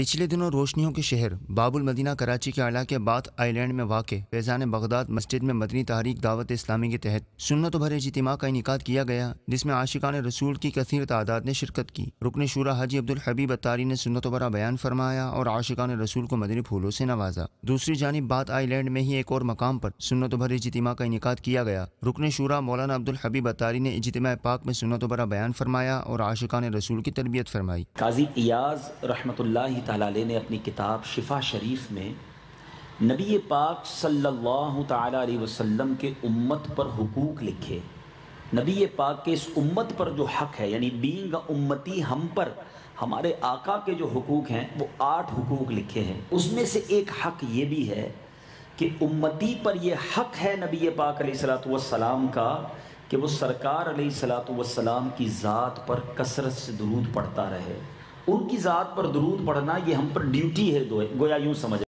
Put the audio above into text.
پچھلے دنوں روشنیوں کے شہر باب المدینہ کراچی کے علاقے بات آئی لینڈ میں واقع فیضان بغداد مسجد میں مدنی تحریک دعوت اسلامی کے تحت سنت بھرے اجتماع کا انعقاد کیا گیا، جس میں عاشقان رسول کی کثیر تعداد نے شرکت کی۔ رکن شورا حاجی عبدالحبیب اتاری نے سنت بھرا بیان فرمایا اور عاشقان رسول کو مدنی پھولوں سے نوازا۔ دوسری جانب بات آئی لینڈ میں ہی ایک اور مقام پر سنت بھرے اجتماع کا انعقاد کیا گیا۔ رکن شورا مولانا عبدالحبیب اتاری نے اجتماع پاک میں سنت بھرا بیان فرمایا اور عاشقان رسول کی تربیت فرمائی۔ قاضی ایاز رحمۃ اللہ تعالی علیہ نے اپنی کتاب شفا شریف میں نبی پاک صلی اللہ تعالی علیہ وسلم کے امت پر حقوق لکھے۔ نبی پاک کے اس امت پر جو حق ہے، یعنی بینگ امتی، ہم پر ہمارے آقا کے جو حقوق ہیں وہ 8 حقوق لکھے ہیں۔ اس میں سے ایک حق یہ بھی ہے کہ امتی پر یہ حق ہے نبی پاک علیہ السلام کا کہ وہ سرکار علیہ السلام کی ذات پر کثرت سے درود پڑھتا رہے۔ ان کی ذات پر درود پڑھنا یہ ہم پر ڈیوٹی ہے، گویا یوں سمجھ